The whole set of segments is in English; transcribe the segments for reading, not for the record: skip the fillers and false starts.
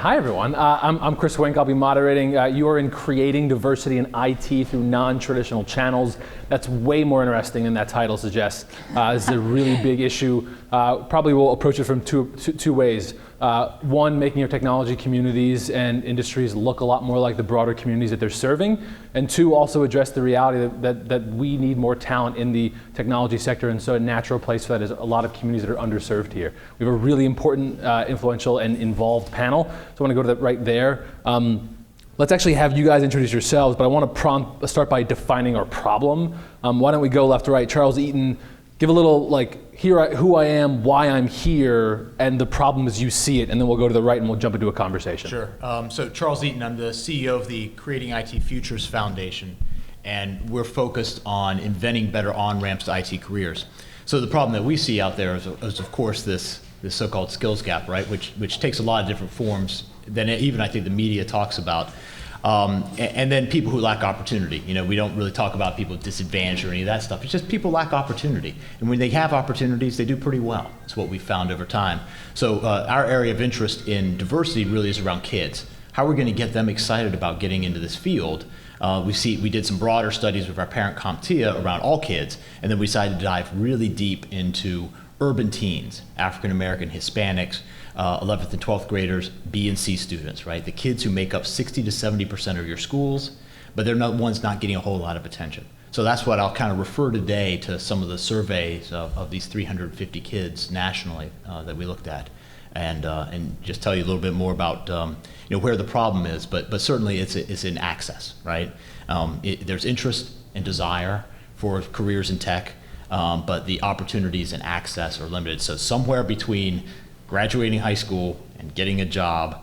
Hi everyone, I'm Chris Wink. I'll be moderating. You are in creating diversity in IT through non-traditional channels. That's way more interesting than that title suggests. This is a really big issue. Probably we'll approach it from two ways. One, making your technology communities and industries look a lot more like the broader communities that they're serving. And two, also address the reality that we need more talent in the technology sector, and so a natural place for that is a lot of communities that are underserved here. We have a really important, influential, and involved panel, so I want to go to that right there. Let's actually have you guys introduce yourselves, but I want to start by defining our problem. Why don't we go left to right? Charles Eaton, give a little, who I am, why I'm here, and the problem as you see it, and then we'll go to the right and we'll jump into a conversation. Sure. So Charles Eaton, I'm the CEO of the Creating IT Futures Foundation, and we're focused on inventing better on-ramps to IT careers. So the problem that we see out there is of course, this so-called skills gap, right, which takes a lot of different forms than even I think the media talks about. And then people who lack opportunity. You know, we don't really talk about people disadvantaged or any of that stuff. It's just people lack opportunity. And when they have opportunities, they do pretty well. That's what we found over time. So our area of interest in diversity really is around kids. How are we going to get them excited about getting into this field? We did some broader studies with our parent CompTIA around all kids, and then we decided to dive really deep into urban teens, African American, Hispanics, 11th and 12th graders, B and C students, right? The kids who make up 60 to 70% of your schools, but they're not ones not getting a whole lot of attention. So that's what I'll kind of refer today to some of the surveys of these 350 kids nationally that we looked at, and just tell you a little bit more about where the problem is, but certainly it's in access, right? There's interest and desire for careers in tech, but the opportunities and access are limited. So somewhere between graduating high school and getting a job,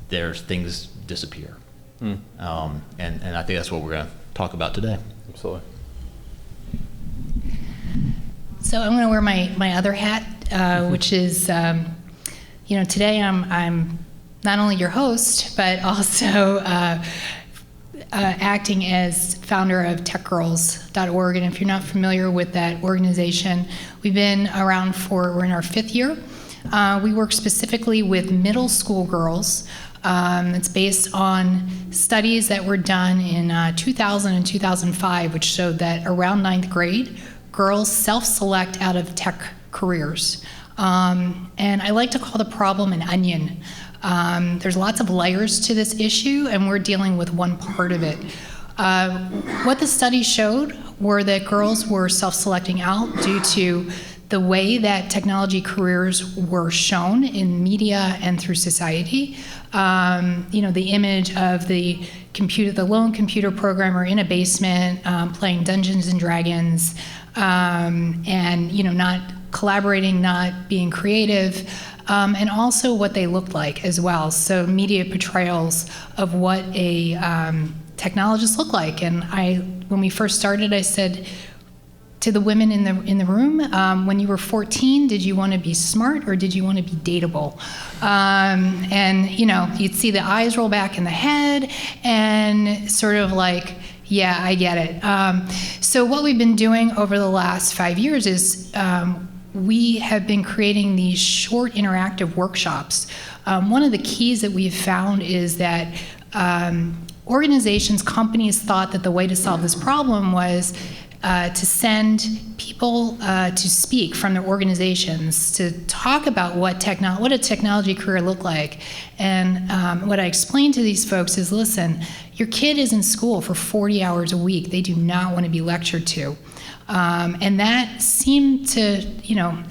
things disappear. And I think that's what we're going to talk about today. Absolutely. So I'm going to wear my other hat, which is, today I'm not only your host, but also acting as founder of techgirls.org. And if you're not familiar with that organization, we've been around we're in our 5th year. We work specifically with middle school girls. It's based on studies that were done in 2000 and 2005, which showed that around 9th grade, girls self-select out of tech careers. And I like to call the problem an onion. There's lots of layers to this issue, and we're dealing with one part of it. What the study showed were that girls were self-selecting out due to the way that technology careers were shown in media and through society. The image of the lone computer programmer in a basement playing Dungeons and Dragons, and not collaborating, not being creative, and also what they looked like as well. So media portrayals of what a technologist looked like. And when we first started, I said to the women in the room, when you were 14, did you want to be smart or did you want to be dateable? And you'd see the eyes roll back in the head and sort of like, yeah, I get it. So what we've been doing over the last 5 years is we have been creating these short interactive workshops. One of the keys that we've found is that organizations, companies thought that the way to solve this problem was to send people to speak from their organizations to talk about what a technology career looked like. And what I explained to these folks is, listen, your kid is in school for 40 hours a week. They do not want to be lectured to. And that seemed to,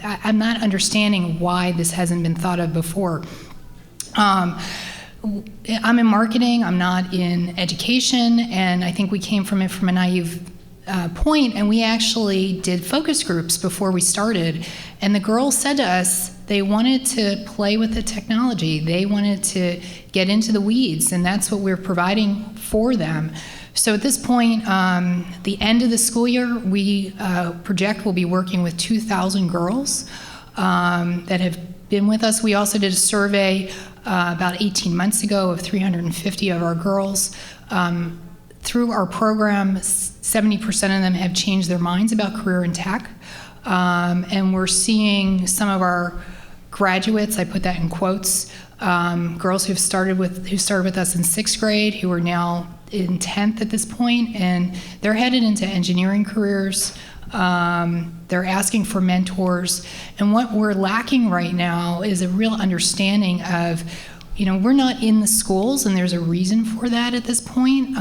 I'm not understanding why this hasn't been thought of before. I'm in marketing, I'm not in education, and I think we came from it from a naive point, and we actually did focus groups before we started, and the girls said to us they wanted to play with the technology, they wanted to get into the weeds, and that's what we're providing for them. So at this point, the end of the school year, we project we'll be working with 2,000 girls that have been with us. We also did a survey about 18 months ago of 350 of our girls. Through our program, 70% of them have changed their minds about career in tech. And we're seeing some of our graduates, I put that in quotes, girls who started with us in 6th grade, who are now in 10th at this point, and they're headed into engineering careers. They're asking for mentors, and what we're lacking right now is a real understanding of, we're not in the schools, and there's a reason for that at this point.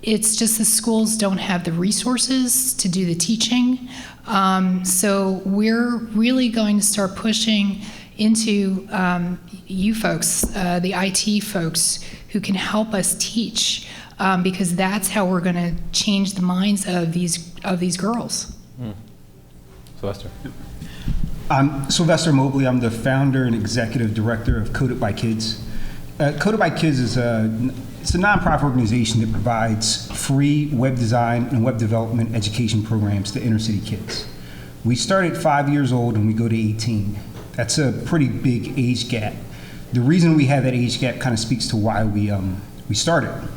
It's just the schools don't have the resources to do the teaching. So we're really going to start pushing into you folks, the IT folks, who can help us teach, because that's how we're going to change the minds of these girls. Sylvester. I'm Sylvester Mowgli. I'm the founder and executive director of Coded by Kids. Coded by Kids is it's a nonprofit organization that provides free web design and web development education programs to inner city kids. We start at 5 years old and we go to 18. That's a pretty big age gap. The reason we have that age gap kind of speaks to why we started.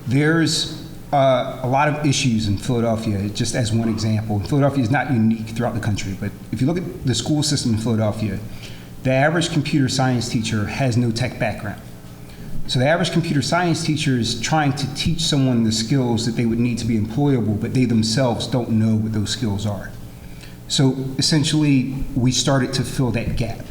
There's a lot of issues in Philadelphia, just as one example. Philadelphia is not unique throughout the country, but if you look at the school system in Philadelphia, the average computer science teacher has no tech background. So the average computer science teacher is trying to teach someone the skills that they would need to be employable, but they themselves don't know what those skills are. So essentially, we started to fill that gap.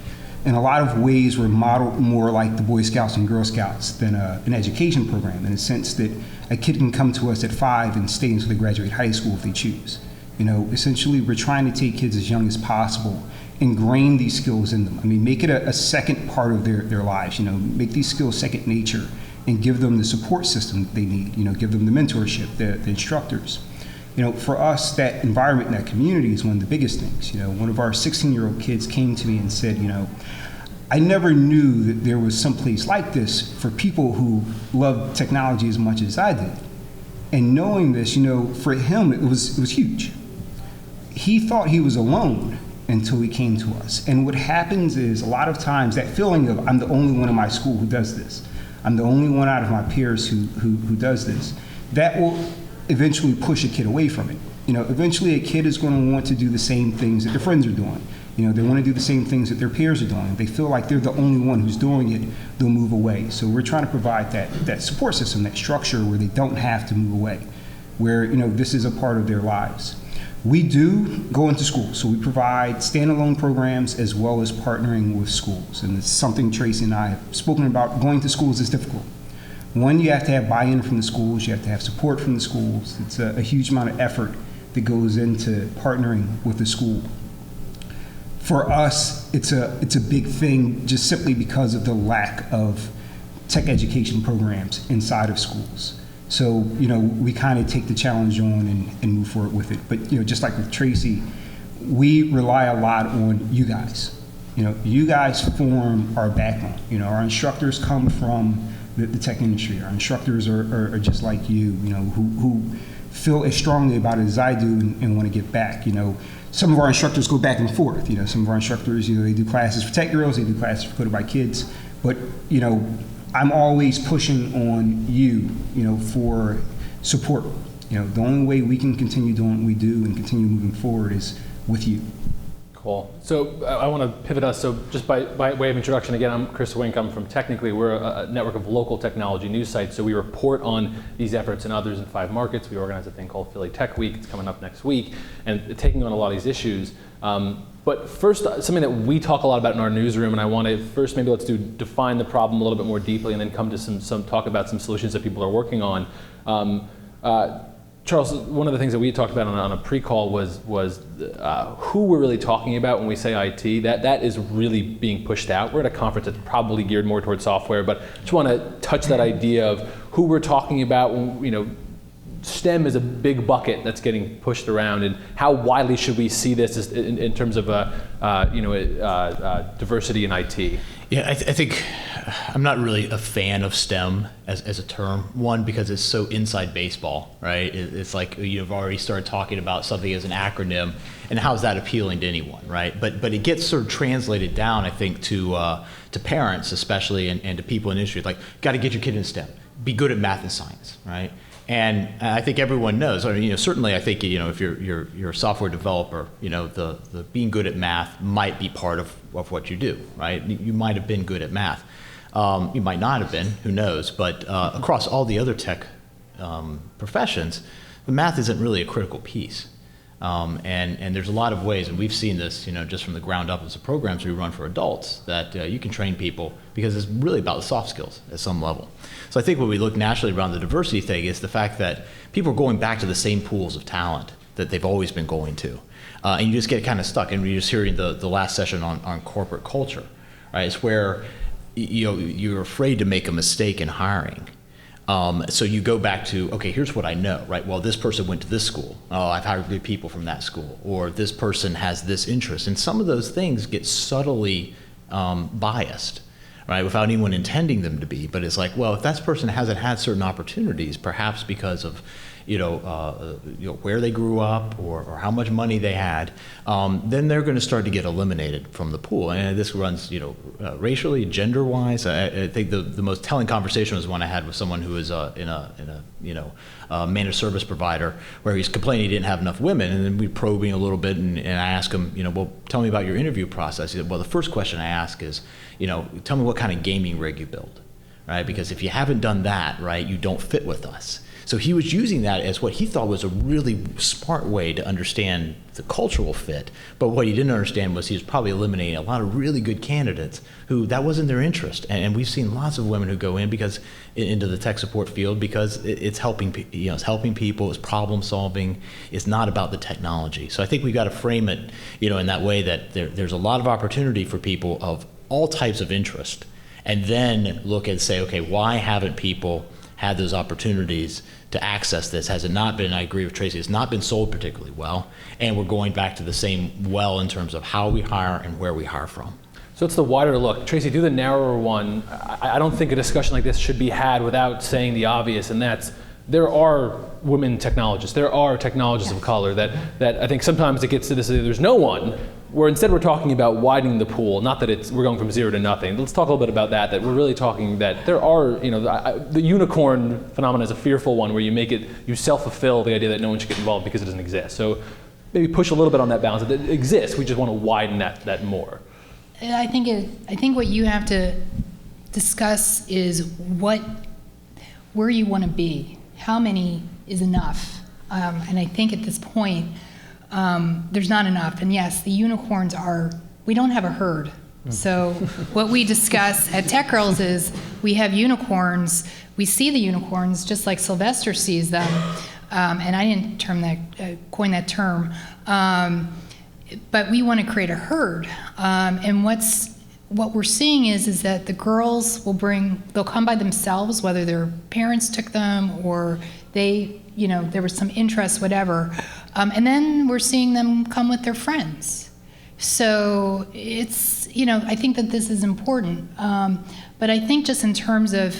In a lot of ways, we're modeled more like the Boy Scouts and Girl Scouts than an education program, in the sense that a kid can come to us at 5 and stay until they graduate high school if they choose. Essentially, we're trying to take kids as young as possible, ingrain these skills in them. Make it a second part of their lives. Make these skills second nature, and give them the support system that they need. Give them the mentorship, the instructors. For us, that environment and that community is one of the biggest things. One of our 16-year-old kids came to me and said, I never knew that there was some place like this for people who love technology as much as I did. And knowing this, for him, it was huge. He thought he was alone until he came to us. And what happens is, a lot of times, that feeling of, I'm the only one in my school who does this, I'm the only one out of my peers who does this, that will eventually push a kid away from it. Eventually a kid is going to want to do the same things that their friends are doing. They want to do the same things that their peers are doing. If they feel like they're the only one who's doing it, they'll move away. So we're trying to provide that support system, that structure where they don't have to move away, where this is a part of their lives. We do go into schools, so we provide standalone programs as well as partnering with schools. And it's something Tracey and I have spoken about. Going to schools is difficult. One, you have to have buy-in from the schools, you have to have support from the schools. It's a huge amount of effort that goes into partnering with the school. For us, it's a big thing just simply because of the lack of tech education programs inside of schools. So, we kind of take the challenge on and move forward with it. But, just like with Tracey, we rely a lot on you guys. You guys form our backbone. Our instructors come from the tech industry. Our instructors are just like you, who feel as strongly about it as I do and want to give back. Some of our instructors go back and forth. Some of our instructors, they do classes for tech girls, they do classes for Coded by Kids. But, I'm always pushing on you, for support. The only way we can continue doing what we do and continue moving forward is with you. Cool. So I want to pivot us. So just by way of introduction, again, I'm Chris Wink. I'm from Technically. We're a network of local technology news sites. So we report on these efforts and others in 5 markets. We organize a thing called Philly Tech Week. It's coming up next week, and taking on a lot of these issues. But first, something that we talk a lot about in our newsroom, and I want to first maybe let's define the problem a little bit more deeply, and then come to some talk about some solutions that people are working on. Charles, one of the things that we talked about on a pre-call was who we're really talking about when we say IT. That is really being pushed out. We're at a conference that's probably geared more towards software, but just want to touch that idea of who we're talking about. STEM is a big bucket that's getting pushed around, and how widely should we see this in terms of diversity in IT? Yeah, I think I'm not really a fan of STEM as a term. One, because it's so inside baseball, right? It's like you've already started talking about something as an acronym, and how's that appealing to anyone, right? But it gets sort of translated down, I think, to parents especially, and to people in industry. Like, got to get your kid in STEM. Be good at math and science, right? And I think everyone knows. I mean, certainly, I think if you're a software developer, the being good at math might be part of what you do, right? You might have been good at math. You might not have been. Who knows? But across all the other tech professions, the math isn't really a critical piece. And there's a lot of ways, and we've seen this, just from the ground up as the programs we run for adults, that you can train people because it's really about the soft skills at some level. So I think when we look nationally around the diversity thing is the fact that people are going back to the same pools of talent that they've always been going to. And you just get kind of stuck. And you're just hearing the last session on corporate culture, right? It's where you're afraid to make a mistake in hiring. So you go back to, okay, here's what I know, right? Well, this person went to this school. Oh, I've hired good people from that school. Or this person has this interest. And some of those things get subtly biased, right? Without anyone intending them to be. But it's like, well, if that person hasn't had certain opportunities, perhaps because of where they grew up or how much money they had, then they're going to start to get eliminated from the pool. And this runs, racially, gender-wise. I think the most telling conversation was one I had with someone who was in a managed service provider where he's complaining he didn't have enough women. And then we probing a little bit, and I asked him, well, tell me about your interview process. He said, well, the first question I ask is, tell me what kind of gaming rig you build, right? Because if you haven't done that, right, you don't fit with us. So he was using that as what he thought was a really smart way to understand the cultural fit. But what he didn't understand was he was probably eliminating a lot of really good candidates who that wasn't their interest. And we've seen lots of women who go in into the tech support field because it's helping people, it's problem solving. It's not about the technology. So I think we've got to frame it, in that way that there's a lot of opportunity for people of all types of interest, and then look and say, okay, why haven't people had those opportunities to access this? Has it not been, I agree with Tracey, it's not been sold particularly well, and we're going back to the same well in terms of how we hire and where we hire from. So it's the wider look. Tracey, do the narrower one. I don't think a discussion like this should be had without saying the obvious, and that's there are women technologists, there are technologists of color that I think sometimes it gets to this, there's no one, where instead we're talking about widening the pool, not that we're going from 0 to nothing. Let's talk a little bit about that we're really talking that there are, the unicorn phenomenon is a fearful one where you self-fulfill the idea that no one should get involved because it doesn't exist. So maybe push a little bit on that balance. It exists, we just want to widen that more. I think what you have to discuss is where you want to be. How many is enough? And I think at this point, there's not enough. And yes, the unicorns we don't have a herd. So what we discuss at Tech Girls is we have unicorns. We see the unicorns just like Sylvester sees them. And I didn't coin that term. But we want to create a herd. And what we're seeing is that the girls they'll come by themselves, whether their parents took them or there was some interest, whatever. And then we're seeing them come with their friends. So it's, I think that this is important. But I think just in terms of,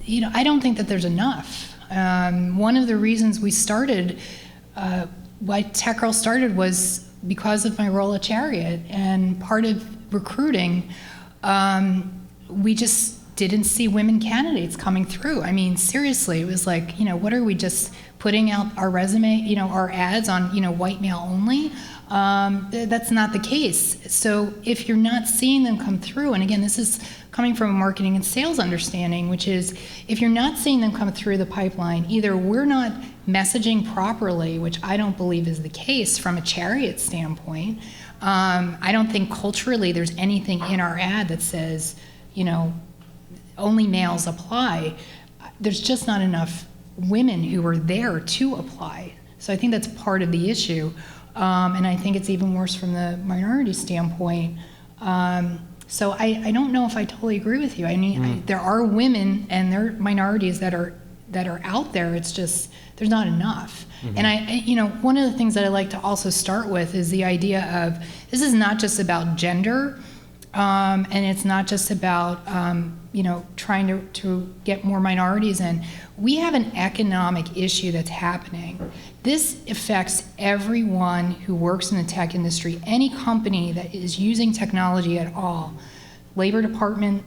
I don't think that there's enough. One of the reasons we started, why Tech Girl started was because of my role at Chariot, and part of recruiting, we just didn't see women candidates coming through. I mean, seriously, it was like, what are we just putting out our resume, our ads on, white male only? That's not the case. So if you're not seeing them come through, and again, this is coming from a marketing and sales understanding, which is if you're not seeing them come through the pipeline, either we're not messaging properly, which I don't believe is the case from a Chariot standpoint. I don't think culturally there's anything in our ad that says, only males apply. There's just not enough women who are there to apply. So I think that's part of the issue. And I think it's even worse from the minority standpoint. So I don't know if I totally agree with you. I mean, there are women and there are minorities that are out there. It's just there's not enough. Mm-hmm. And one of the things that I like to also start with is the idea of this is not just about gender, and it's not just about trying to get more minorities in. We have an economic issue that's happening. This affects everyone who works in the tech industry, any company that is using technology at all. Labor Department,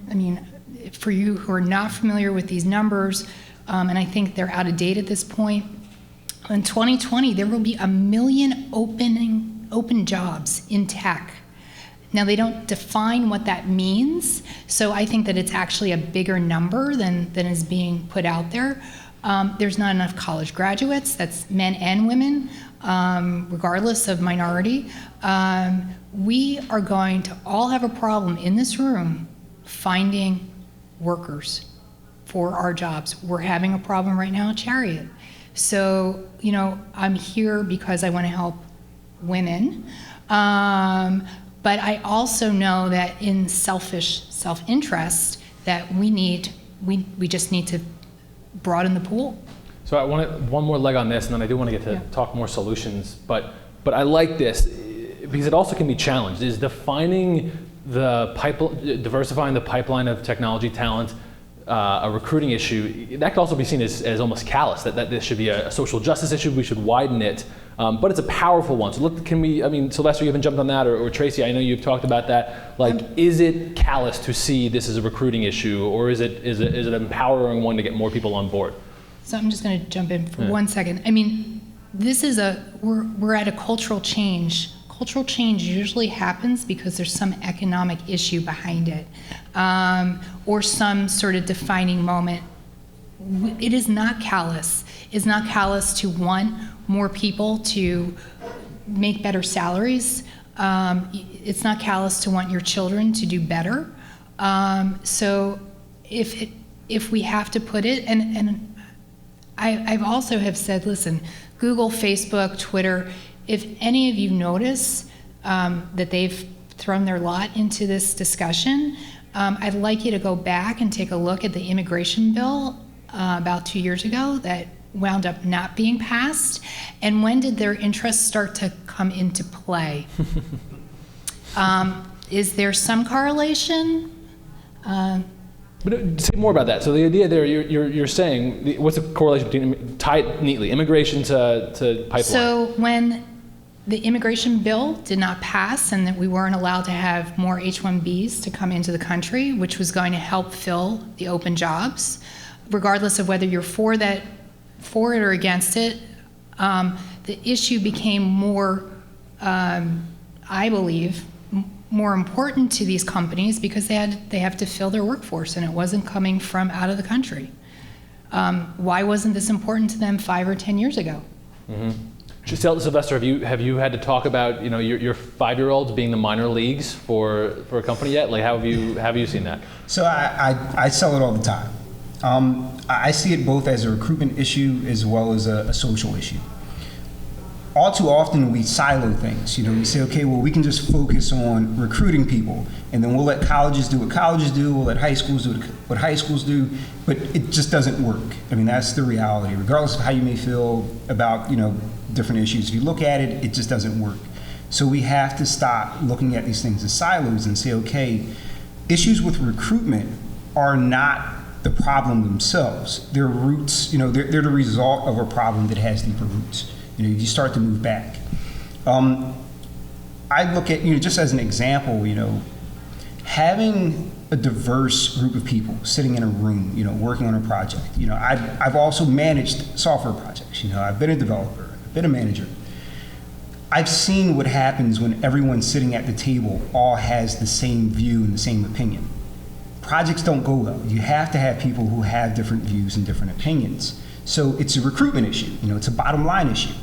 for you who are not familiar with these numbers, and I think they're out of date at this point. In 2020, there will be 1 million open jobs in tech. Now, they don't define what that means, so I think that it's actually a bigger number than is being put out there. There's not enough college graduates, that's men and women, regardless of minority. We are going to all have a problem in this room finding workers for our jobs. We're having a problem right now at Chariot. So, I'm here because I want to help women. But I also know that in self-interest that we just need to broaden the pool. So I want one more leg on this, and then I do want to get to talk more solutions. But I like this because it also can be challenged. Is defining diversifying the pipeline of technology talent a recruiting issue? That could also be seen as almost callous. That this should be a social justice issue. We should widen it. But it's a powerful one. So look, Sylvester, you haven't jumped on that, or Tracey, I know you've talked about that. Is it callous to see this as a recruiting issue, or is it an empowering one to get more people on board? So I'm just going to jump in for 1 second. This is we're at a cultural change. Cultural change usually happens because there's some economic issue behind it, or some sort of defining moment. It is not callous. It's not callous to want more people to make better salaries. It's not callous to want your children to do better. So if we have to put it, and I've also have said, listen, Google, Facebook, Twitter, if any of you notice that they've thrown their lot into this discussion, I'd like you to go back and take a look at the immigration bill about 2 years ago that wound up not being passed, and when did their interests start to come into play? Is there some correlation? But say more about that. So the idea there, you're saying, what's the correlation between, tie it neatly, immigration to pipeline? So when the immigration bill did not pass and that we weren't allowed to have more H-1Bs to come into the country, which was going to help fill the open jobs, regardless of whether you're for it or against it, the issue became more, I believe, more important to these companies because they have to fill their workforce, and it wasn't coming from out of the country. Why wasn't this important to them 5 or 10 years ago? Mm-hmm. Sylvester, have you had to talk about your 5-year-olds being the minor leagues for a company yet? How have you seen that? So I sell it all the time. I see it both as a recruitment issue as well as a social issue. All too often we silo things. We say, okay, well, we can just focus on recruiting people, and then we'll let colleges do what colleges do, we'll let high schools do what high schools do, but it just doesn't work. That's the reality. Regardless of how you may feel about, different issues, if you look at it, it just doesn't work. So we have to stop looking at these things as silos and say, okay, issues with recruitment are not the problem themselves. Their roots, they're the result of a problem that has deeper roots. You start to move back. I look at, just as an example, having a diverse group of people sitting in a room, working on a project. I've also managed software projects. I've been a developer, I've been a manager. I've seen what happens when everyone sitting at the table all has the same view and the same opinion. Projects don't go well. You have to have people who have different views and different opinions. So it's a recruitment issue. It's a bottom line issue.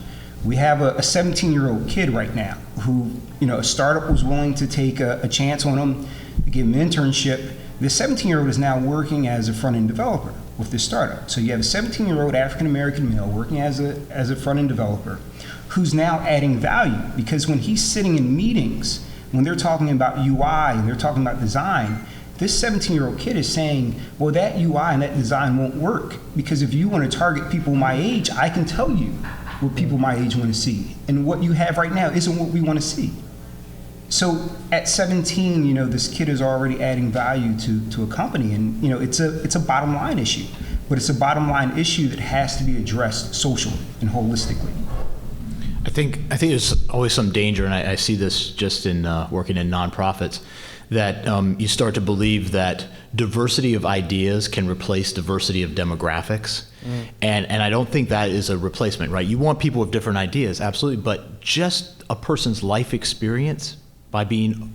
We have a 17-year-old kid right now who, a startup was willing to take a chance on him, to give him an internship. This 17-year-old is now working as a front-end developer with this startup. So you have a 17-year-old African-American male working as a front-end developer who's now adding value, because when he's sitting in meetings, when they're talking about UI and they're talking about design, this 17-year-old kid is saying, well, that UI and that design won't work, because if you want to target people my age, I can tell you what people my age want to see. And what you have right now isn't what we want to see. So at 17, this kid is already adding value to a company, and it's a bottom line issue, but it's a bottom line issue that has to be addressed socially and holistically. I think there's always some danger, and I see this just in working in nonprofits, that you start to believe that diversity of ideas can replace diversity of demographics. And I don't think that is a replacement, right? You want people with different ideas, absolutely, but just a person's life experience by being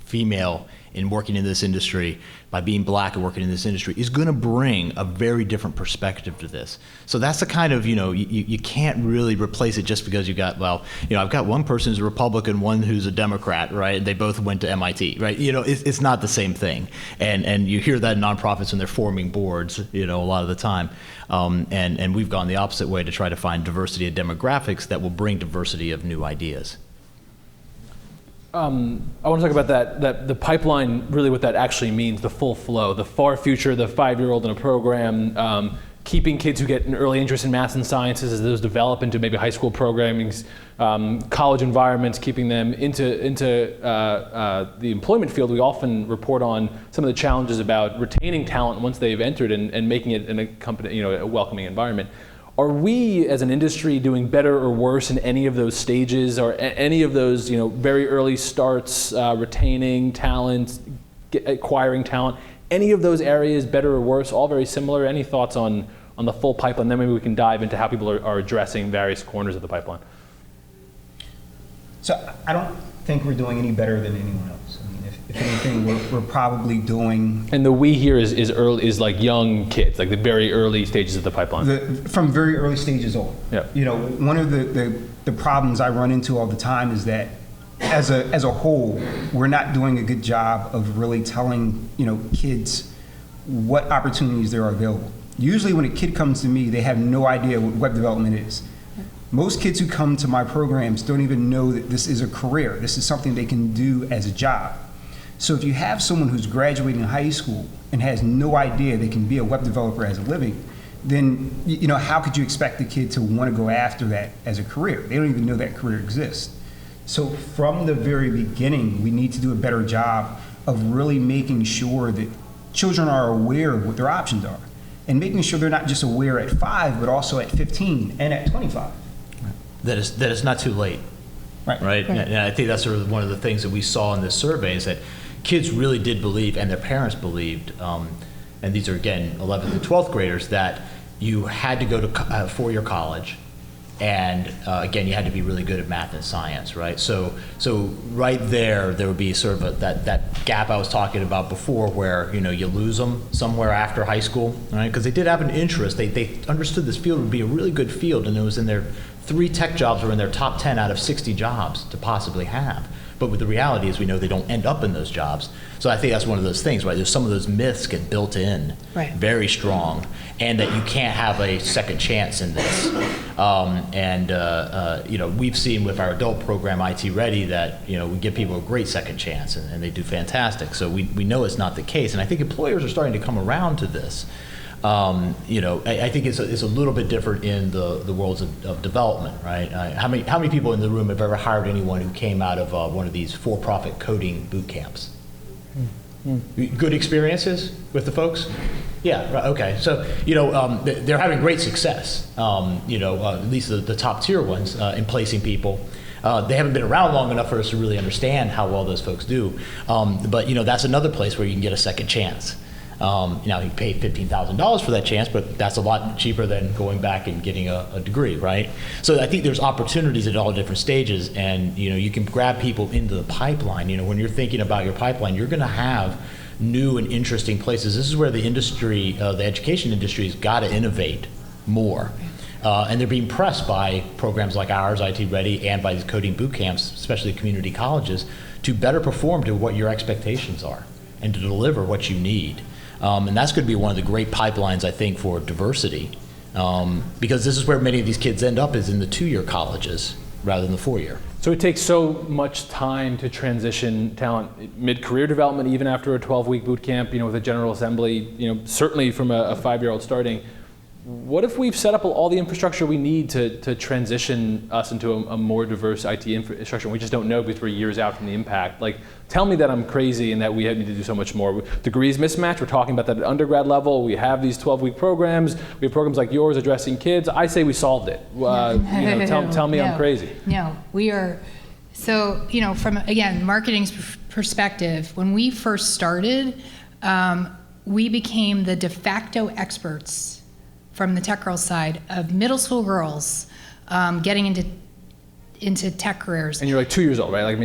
female and working in this industry, by being black and working in this industry, is going to bring a very different perspective to this. So that's the kind of, you can't really replace it just because you've got, I've got one person who's a Republican, one who's a Democrat, right? They both went to MIT, right? It's not the same thing. And you hear that in nonprofits when they're forming boards, a lot of the time. And we've gone the opposite way to try to find diversity of demographics that will bring diversity of new ideas. I want to talk about that the pipeline, really what that actually means, the full flow, the far future, the 5-year-old in a program, keeping kids who get an early interest in math and sciences as those develop into maybe high school programming, college environments, keeping them into the employment field. We often report on some of the challenges about retaining talent once they've entered and making it in a company, a welcoming environment. Are we, as an industry, doing better or worse in any of those stages, or any of those, very early starts, retaining talent, acquiring talent? Any of those areas, better or worse, all very similar? Any thoughts on the full pipeline? Then maybe we can dive into how people are addressing various corners of the pipeline. So I don't think we're doing any better than anyone else. I mean, if anything, we're probably doing. And the we here is early, is like young kids, like the very early stages of the pipeline. From very early stages on. Yeah. One of the problems I run into all the time is that as a whole, we're not doing a good job of really telling kids what opportunities there are available. Usually when a kid comes to me, they have no idea what web development is. Most kids who come to my programs don't even know that this is a career. This is something they can do as a job. So if you have someone who's graduating high school and has no idea they can be a web developer as a living, then how could you expect the kid to want to go after that as a career? They don't even know that career exists. So from the very beginning, we need to do a better job of really making sure that children are aware of what their options are, and making sure they're not just aware at 5, but also at 15 and at 25. That it's not too late. Right. And I think that's sort of one of the things that we saw in this survey, is that kids really did believe, and their parents believed, and these are again 11th and 12th graders, that you had to go to 4-year college, and again you had to be really good at math and science, right? So right there would be sort of that gap I was talking about before, where you lose them somewhere after high school, right? Because they did have an interest, they understood this field would be a really good field, and it was in their 3 tech jobs were in their top 10 out of 60 jobs to possibly have. But with the reality is, we know they don't end up in those jobs. So I think that's one of those things, right? There's some of those myths get built in very strong, and that you can't have a second chance in this. We've seen with our adult program, IT Ready, that we give people a great second chance, and they do fantastic. So we know it's not the case, and I think employers are starting to come around to this. I think it's a little bit different in the worlds of development, right? How many people in the room have ever hired anyone who came out of one of these for-profit coding boot camps? Good experiences with the folks? Yeah, right, okay. So, they're having great success, at least the top tier ones in placing people. They haven't been around long enough for us to really understand how well those folks do. But that's another place where you can get a second chance. You pay $15,000 for that chance, but that's a lot cheaper than going back and getting a degree, right? So I think there's opportunities at all different stages, and you can grab people into the pipeline. When you're thinking about your pipeline, you're going to have new and interesting places. This is where the industry, the education industry, has got to innovate more. And they're being pressed by programs like ours, IT Ready, and by these coding boot camps, especially community colleges, to better perform to what your expectations are and to deliver what you need. And that's going to be one of the great pipelines, I think, for diversity, because this is where many of these kids end up, is in the 2-year colleges rather than the 4-year. So it takes so much time to transition talent mid-career development, even after a 12-week boot camp, with a General Assembly, certainly from a 5-year-old starting. What if we've set up all the infrastructure we need to transition us into a more diverse IT infrastructure? We just don't know because we're years out from the impact. Like, tell me that I'm crazy and that we need to do so much more. Degrees mismatch, we're talking about that at undergrad level. We have these 12-week programs. We have programs like yours addressing kids. I say we solved it. Tell me I'm crazy. No, we are So, from, again, marketing's perspective, when we first started, we became the de facto experts from the tech girls side of middle school girls getting into tech careers. And you're like 2 years old, right?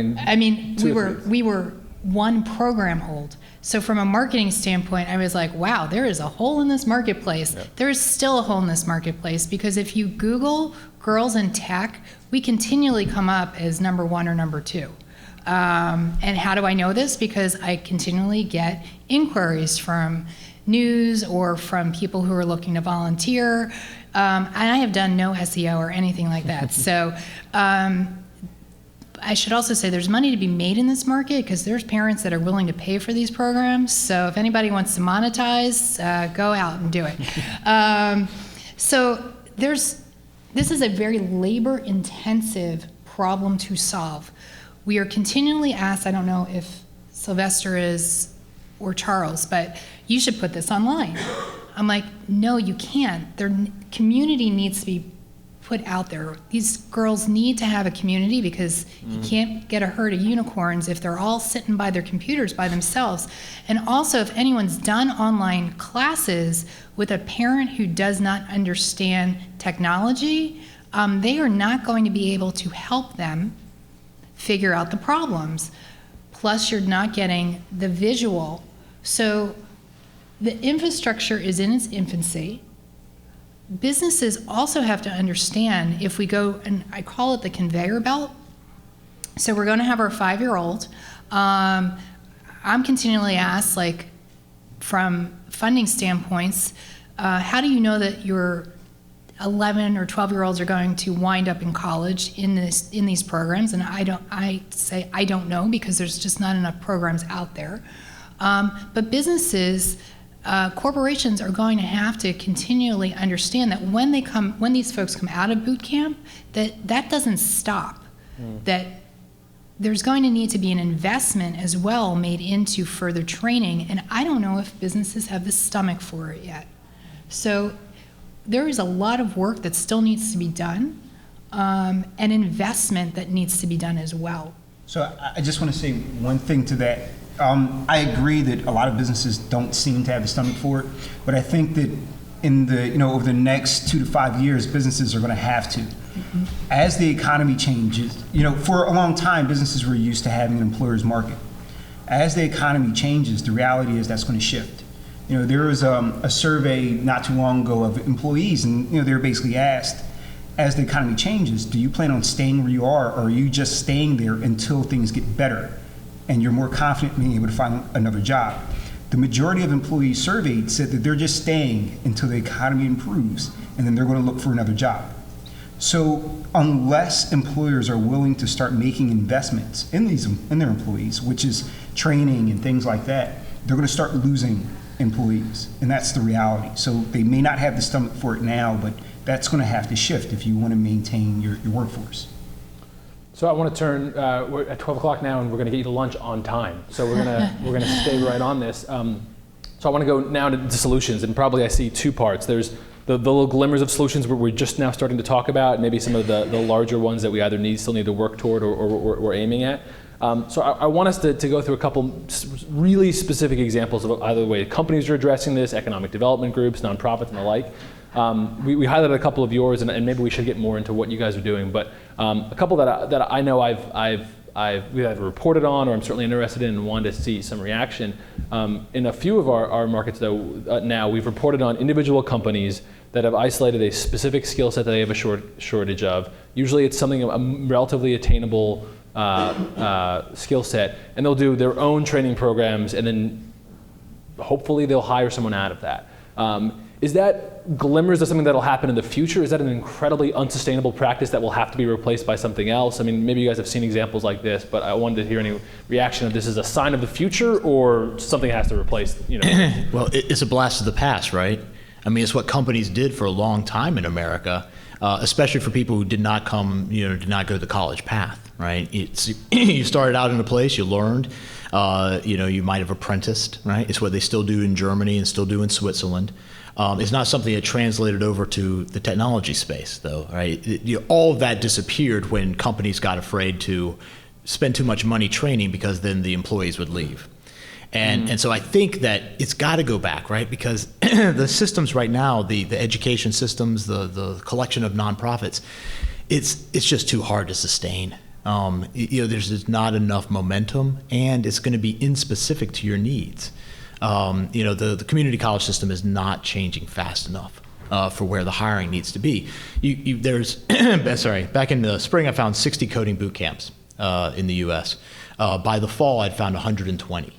We were one program old. So from a marketing standpoint, I was like, wow, there is a hole in this marketplace. Yep. There is still a hole in this marketplace, because if you Google girls in tech, we continually come up as number 1 or number 2. And how do I know this? Because I continually get inquiries from news or from people who are looking to volunteer. And I have done no SEO or anything like that. So I should also say there's money to be made in this market, because there's parents that are willing to pay for these programs. So if anybody wants to monetize, go out and do it. So this is a very labor-intensive problem to solve. We are continually asked, I don't know if Sylvester is or Charles, but you should put this online. I'm like, no, you can't. Their community needs to be put out there. These girls need to have a community, because you can't get a herd of unicorns if they're all sitting by their computers by themselves. And also, if anyone's done online classes with a parent who does not understand technology, they are not going to be able to help them figure out the problems. Plus, you're not getting the visual. So the infrastructure is in its infancy. Businesses also have to understand, if we go, and I call it the conveyor belt. So we're going to have our 5-year-old. I'm continually asked, like, from funding standpoints, how do you know that your 11 or 12-year-olds are going to wind up in college in these programs? And I say I don't know, because there's just not enough programs out there. But businesses, corporations are going to have to continually understand that when these folks come out of boot camp, that doesn't stop. That there's going to need to be an investment as well made into further training, and I don't know if businesses have the stomach for it yet. So there is a lot of work that still needs to be done, and investment that needs to be done as well. So I just want to say one thing to that. I agree that a lot of businesses don't seem to have the stomach for it, but I think that over the next 2 to 5 years, businesses are going to have to. Mm-hmm. As the economy changes, for a long time, businesses were used to having an employer's market. As the economy changes, the reality is that's going to shift. There was a survey not too long ago of employees, and they were basically asked, as the economy changes, do you plan on staying where you are, or are you just staying there until things get better and you're more confident in being able to find another job? The majority of employees surveyed said that they're just staying until the economy improves, and then they're going to look for another job. So unless employers are willing to start making investments in their employees, which is training and things like that, they're going to start losing employees, and that's the reality. So they may not have the stomach for it now, but that's going to have to shift if you want to maintain your workforce. So I want to turn. We're at 12 o'clock now, and we're going to get you to lunch on time. So we're gonna stay right on this. So I want to go now to solutions, and probably I see 2 parts. There's the little glimmers of solutions where we're just now starting to talk about, and maybe some of the larger ones that we either still need to work toward or we're aiming at. So I want us to go through a couple really specific examples of either the way companies are addressing this, economic development groups, nonprofits, and the like. We highlighted a couple of yours, and maybe we should get more into what you guys are doing. But a couple that I know we've either reported on, or I'm certainly interested in and wanted to see some reaction. In a few of our markets, though, now we've reported on individual companies that have isolated a specific skill set that they have a shortage of. Usually, it's something a relatively attainable skill set, and they'll do their own training programs, and then hopefully they'll hire someone out of that. Is that glimmers of something that'll happen in the future? Is that an incredibly unsustainable practice that will have to be replaced by something else? I mean, maybe you guys have seen examples like this, but I wanted to hear any reaction of this as a sign of the future, or something has to replace, Well, it's a blast of the past, right? I mean, it's what companies did for a long time in America, especially for people who did not did not go the college path, right? You started out in a place, you learned, you might have apprenticed, right? It's what they still do in Germany and still do in Switzerland. It's not something that translated over to the technology space, though, right? All of that disappeared when companies got afraid to spend too much money training because then the employees would leave. And so I think that it's got to go back, right? Because the systems right now, the education systems, the collection of nonprofits, it's just too hard to sustain. There's just not enough momentum, and it's going to be inspecific to your needs. The community college system is not changing fast enough for where the hiring needs to be. Back in the spring, I found 60 coding boot camps in the U.S. By the fall, I'd found 120.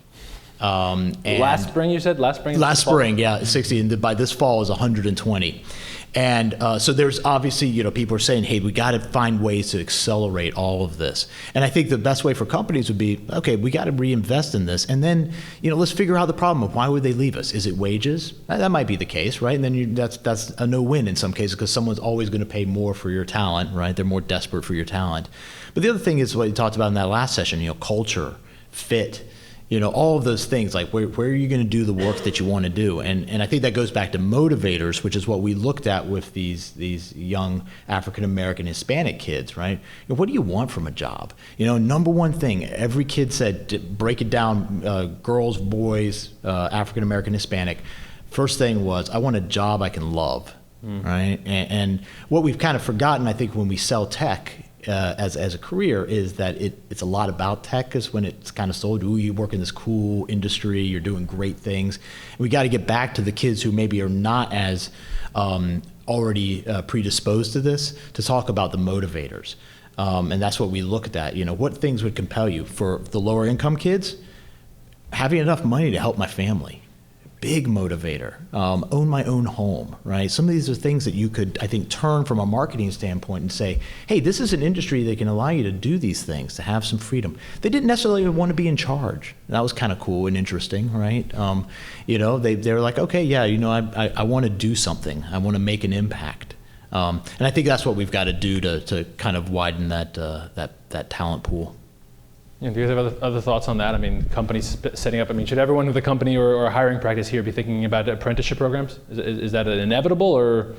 Last spring, you said? Last spring, yeah, 60, and by this fall is 120. And so there's obviously, people are saying, hey, we got to find ways to accelerate all of this. And I think the best way for companies would be, okay, we got to reinvest in this. And then, let's figure out the problem of why would they leave us? Is it wages? That might be the case, right? And then that's a no-win in some cases because someone's always going to pay more for your talent, right? They're more desperate for your talent. But the other thing is what you talked about in that last session, culture, fit, all of those things, like where are you going to do the work that you want to do? And I think that goes back to motivators, which is what we looked at with these young African-American Hispanic kids, right? What do you want from a job? Number one thing, every kid said, break it down, girls, boys, African-American, Hispanic. First thing was, I want a job I can love, right? And what we've kind of forgotten, I think, when we sell tech, as a career is that it's a lot about tech, because when it's kind of sold, ooh, you work in this cool industry, you're doing great things. And we got to get back to the kids who maybe are not as already predisposed to this, to talk about the motivators. And that's what we look at. What things would compel you? For the lower income kids, having enough money to help my family. Big motivator. Own my own home, right? Some of these are things that you could, I think, turn from a marketing standpoint and say, hey, this is an industry that can allow you to do these things, to have some freedom. They didn't necessarily want to be in charge. That was kind of cool and interesting, right? They're like, okay, yeah, I want to do something. I want to make an impact. And I think that's what we've got to do to kind of widen that talent pool. Do you guys have other thoughts on that? I mean, companies setting up, should everyone with a company or a hiring practice here be thinking about apprenticeship programs? Is that inevitable, or?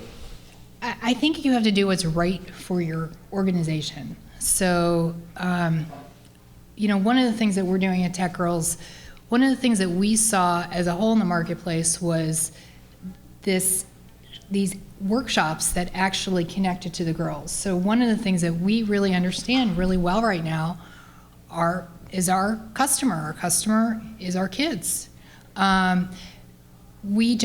I think you have to do what's right for your organization. So, one of the things that we're doing at Tech Girls, one of the things that we saw as a whole in the marketplace was these workshops that actually connected to the girls. So one of the things that we really understand really well right now is our customer. Our customer is our kids. We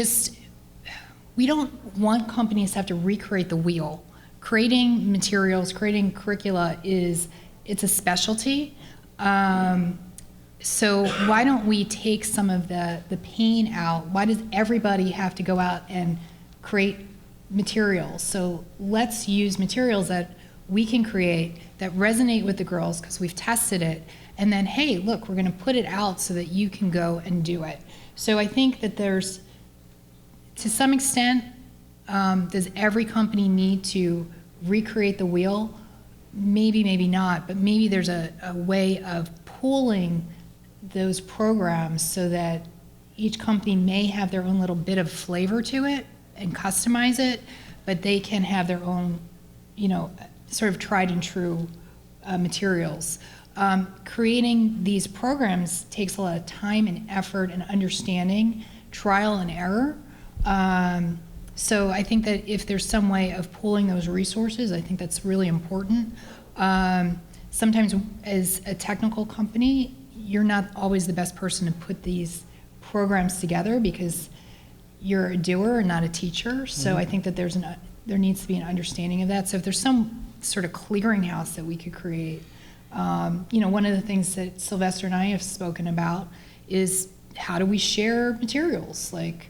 don't want companies to have to recreate the wheel. Creating materials, creating curricula it's a specialty. So why don't we take some of the pain out? Why does everybody have to go out and create materials? So let's use materials that we can create that resonate with the girls because we've tested it, and then, hey, look, we're going to put it out so that you can go and do it. So I think that there's, to some extent, does every company need to recreate the wheel? Maybe, maybe not, but maybe there's a way of pooling those programs so that each company may have their own little bit of flavor to it and customize it, but they can have their own, sort of tried and true materials. Creating these programs takes a lot of time and effort and understanding, trial and error. So I think that if there's some way of pooling those resources, I think that's really important. Sometimes as a technical company, you're not always the best person to put these programs together because you're a doer and not a teacher. So I think that there needs to be an understanding of that. So if there's some sort of clearinghouse that we could create, one of the things that Sylvester and I have spoken about is how do we share materials? Like,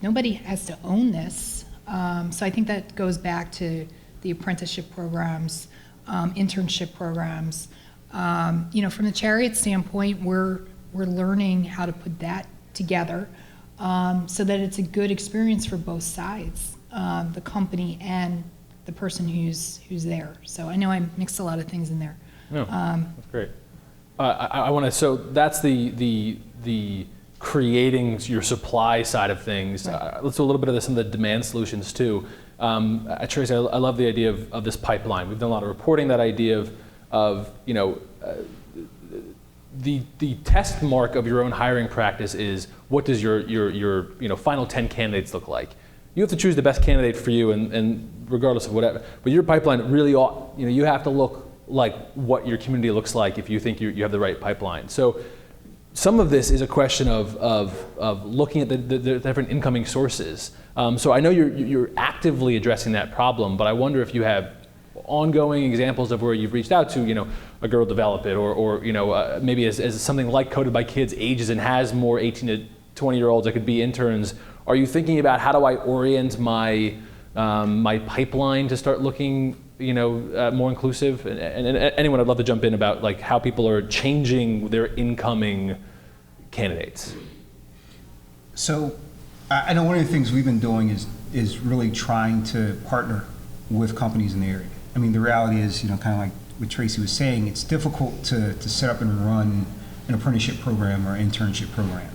nobody has to own this. So I think that goes back to the apprenticeship programs, internship programs. From the Chariot standpoint, we're learning how to put that together so that it's a good experience for both sides, the company and the person who's there. So I know I mixed a lot of things in there. No, that's great. I want to. So that's the creating your supply side of things. Right. Let's do a little bit of this in the demand solutions too. Tracey, I love the idea of this pipeline. We've done a lot of reporting. That idea of the test mark of your own hiring practice is what does your final 10 candidates look like? You have to choose the best candidate for you, and regardless of whatever. But your pipeline really ought, you have to look like what your community looks like if you think you have the right pipeline. So some of this is a question of looking at the different incoming sources. So I know you're actively addressing that problem, but I wonder if you have ongoing examples of where you've reached out to, a girl develop it, or maybe as something like Coded by Kids ages and has more 18 to 20-year-olds that could be interns. Are you thinking about how do I orient my my pipeline to start looking more inclusive? And anyone, I'd love to jump in about like how people are changing their incoming candidates. So I know one of the things we've been doing is really trying to partner with companies in the area. I mean, the reality is, kind of like what Tracey was saying, it's difficult to set up and run an apprenticeship program or internship program.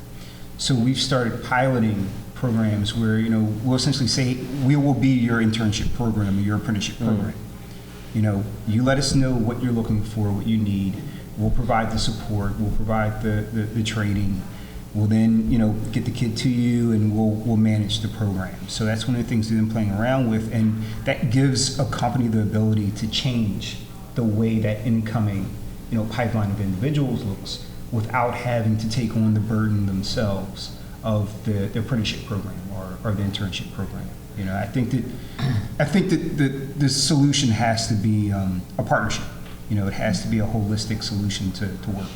So we've started piloting programs where, we'll essentially say, we will be your internship program or your apprenticeship program. You let us know what you're looking for, what you need. We'll provide the support, we'll provide the training. We'll then, get the kid to you, and we'll manage the program. So that's one of the things we've been playing around with, and that gives a company the ability to change the way that incoming, pipeline of individuals looks, without having to take on the burden themselves of the apprenticeship program or the internship program. I think that the solution has to be a partnership. It has to be a holistic solution to work.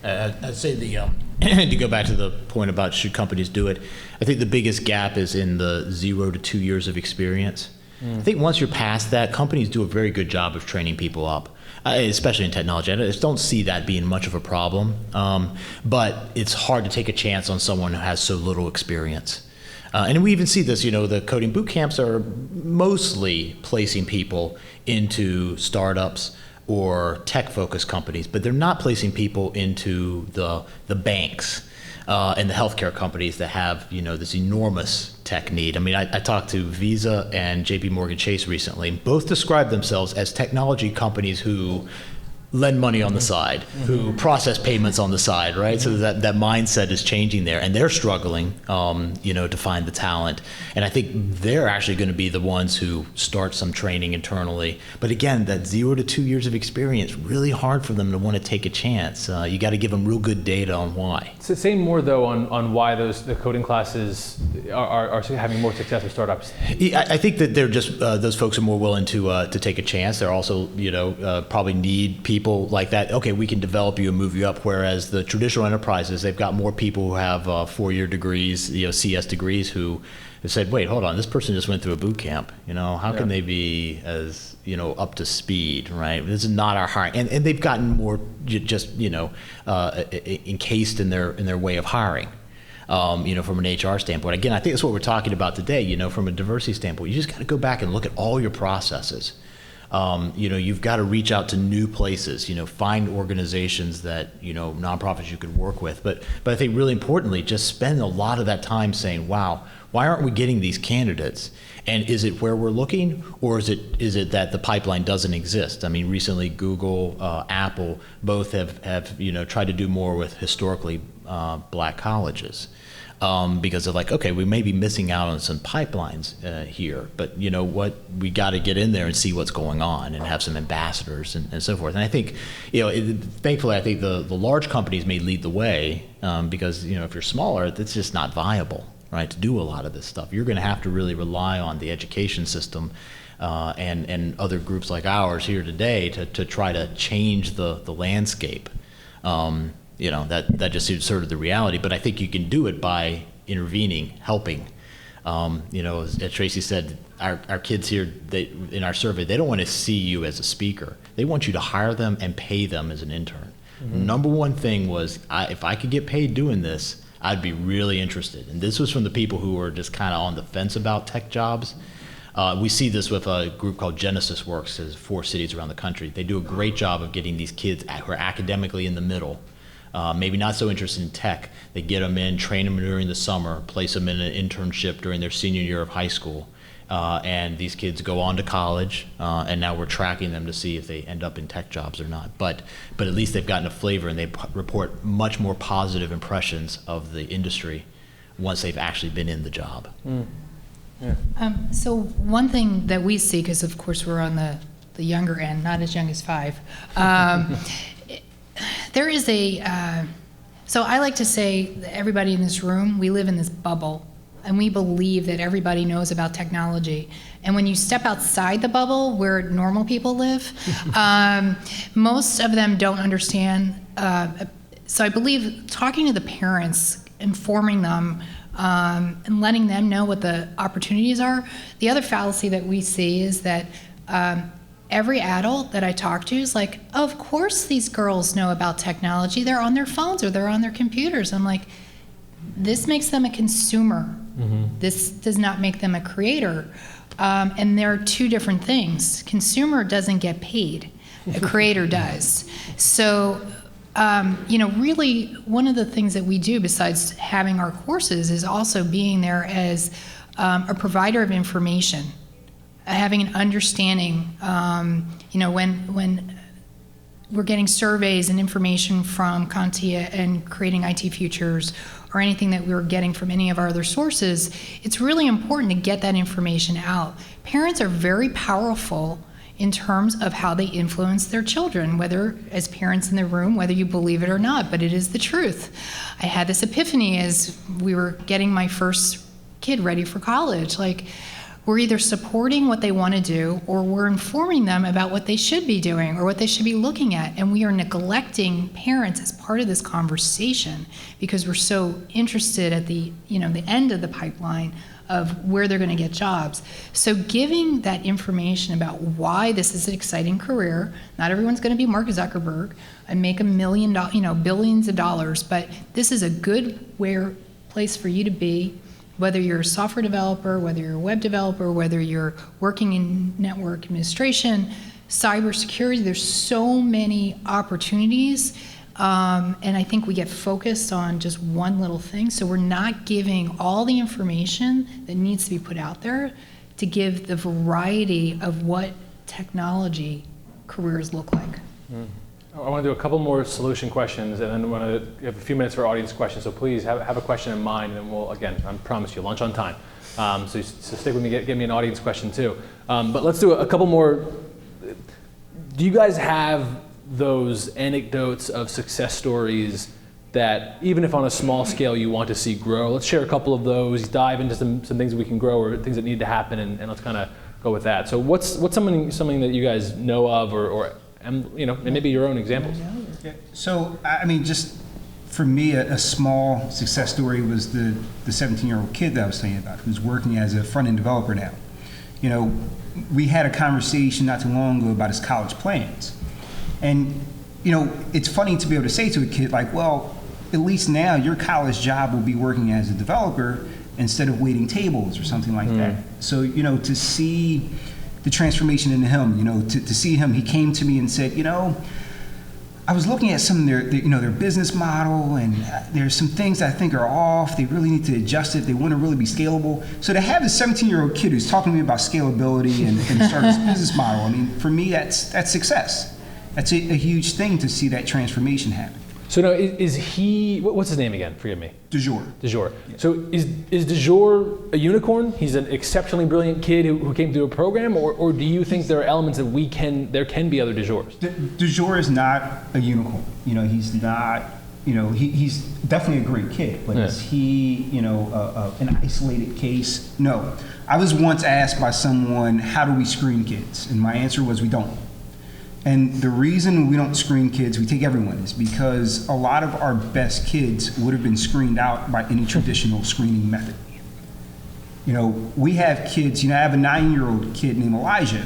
I'd say to go back to the point about should companies do it, I think the biggest gap is in the 0 to 2 years of experience. I think once you're past that, companies do a very good job of training people up, especially in technology. I just don't see that being much of a problem, but it's hard to take a chance on someone who has so little experience. And we even see this, the coding boot camps are mostly placing people into startups or tech-focused companies, but they're not placing people into the banks and the healthcare companies that have, this enormous tech need. I mean, I talked to Visa and JP Morgan Chase recently. Both describe themselves as technology companies who lend money on the side, who process payments on the side, right? So that mindset is changing there, and they're struggling, to find the talent. And I think they're actually going to be the ones who start some training internally. But again, that 0 to 2 years of experience, really hard for them to want to take a chance. You got to give them real good data on why. So say more though on why the coding classes are having more success with startups. Yeah, I think that they're just those folks are more willing to take a chance. They're also probably need people like that. Okay, we can develop you and move you up. Whereas the traditional enterprises, they've got more people who have 4-year degrees, CS degrees, who have said, wait, hold on, this person just went through a boot camp. How can they be as up to speed, right? This is not our hiring, and they've gotten more just encased in their way of hiring. From an HR standpoint. Again, I think that's what we're talking about today, from a diversity standpoint. You just got to go back and look at all your processes. You've got to reach out to new places, find organizations that, nonprofits you could work with. But I think really importantly, just spend a lot of that time saying, wow, why aren't we getting these candidates? And is it where we're looking, or is it that the pipeline doesn't exist? I mean, recently Google, Apple, both have tried to do more with historically black colleges. Because they're like, okay, we may be missing out on some pipelines here, but we got to get in there and see what's going on and have some ambassadors and so forth. And I think, thankfully, I think the large companies may lead the way because, if you're smaller, it's just not viable, right, to do a lot of this stuff. You're going to have to really rely on the education system and other groups like ours here today to try to change the landscape. That just is sort of the reality. But I think you can do it by intervening, helping. As Tracey said, our kids here, in our survey, they don't want to see you as a speaker. They want you to hire them and pay them as an intern. Number one thing was, if I could get paid doing this, I'd be really interested. And this was from the people who were just kind of on the fence about tech jobs. We see this with a group called Genesis Works. There's 4 cities around the country. They do a great job of getting these kids who are academically in the middle, maybe not so interested in tech. They get them in, train them during the summer, place them in an internship during their senior year of high school, and these kids go on to college, and now we're tracking them to see if they end up in tech jobs or not. But at least they've gotten a flavor, and they report much more positive impressions of the industry once they've actually been in the job. So one thing that we see, because of course we're on the younger end, not as young as 5, there is so I like to say that everybody in this room, we live in this bubble, and we believe that everybody knows about technology. And when you step outside the bubble where normal people live, most of them don't understand. So I believe talking to the parents, informing them, and letting them know what the opportunities are. The other fallacy that we see is that every adult that I talk to is like, of course these girls know about technology. They're on their phones or they're on their computers. I'm like, this makes them a consumer. This does not make them a creator. And there are two different things. Consumer doesn't get paid. A creator does. So, really one of the things that we do besides having our courses is also being there as a provider of information. Having an understanding, when we're getting surveys and information from CompTIA and Creating IT Futures or anything that we're getting from any of our other sources, it's really important to get that information out. Parents are very powerful in terms of how they influence their children, whether as parents in the room, whether you believe it or not, but it is the truth. I had this epiphany as we were getting my first kid ready for college. Like, we're either supporting what they want to do or we're informing them about what they should be doing or what they should be looking at. And we are neglecting parents as part of this conversation because we're so interested at the end of the pipeline of where they're going to get jobs. So giving that information about why this is an exciting career, not everyone's going to be Mark Zuckerberg and make $1 million, billions of dollars, but this is a good place for you to be. Whether you're a software developer, whether you're a web developer, whether you're working in network administration, cybersecurity, there's so many opportunities. And I think we get focused on just one little thing. So we're not giving all the information that needs to be put out there to give the variety of what technology careers look like. I want to do a couple more solution questions, and then I want to have a few minutes for audience questions. So please have a question in mind, and we'll, again, I promise you, lunch on time. So stick with me, give me an audience question too. But let's do a couple more. Do you guys have those anecdotes of success stories that, even if on a small scale, you want to see grow? Let's share a couple of those, dive into some things that we can grow or things that need to happen, and let's kind of go with that. So what's something that you guys know of and maybe your own examples? Yeah. So, I mean, just for me, a small success story was the 17-year-old kid that I was telling you about, who's working as a front-end developer now. We had a conversation not too long ago about his college plans. And, it's funny to be able to say to a kid, like, well, at least now your college job will be working as a developer instead of waiting tables or something like that. So, to see the transformation in him, to see him, he came to me and said, I was looking at some of their business model, and there's some things that I think are off. They really need to adjust it. They want to really be scalable. So to have a 17-year-old kid who's talking to me about scalability and start his business model, I mean, for me, that's success. That's a huge thing to see that transformation happen. So now, is he, what's his name again? Forgive me. DeJour. DeJour. Yeah. So is DeJour a unicorn? He's an exceptionally brilliant kid who came through a program, or do you think there are elements that there can be other DeJours? DeJour is not a unicorn. He's not, he's definitely a great kid, but is he, an isolated case? No. I was once asked by someone, how do we screen kids? And my answer was, we don't. And the reason we don't screen kids, we take everyone, is because a lot of our best kids would have been screened out by any traditional screening method. We have kids, I have a 9-year-old kid named Elijah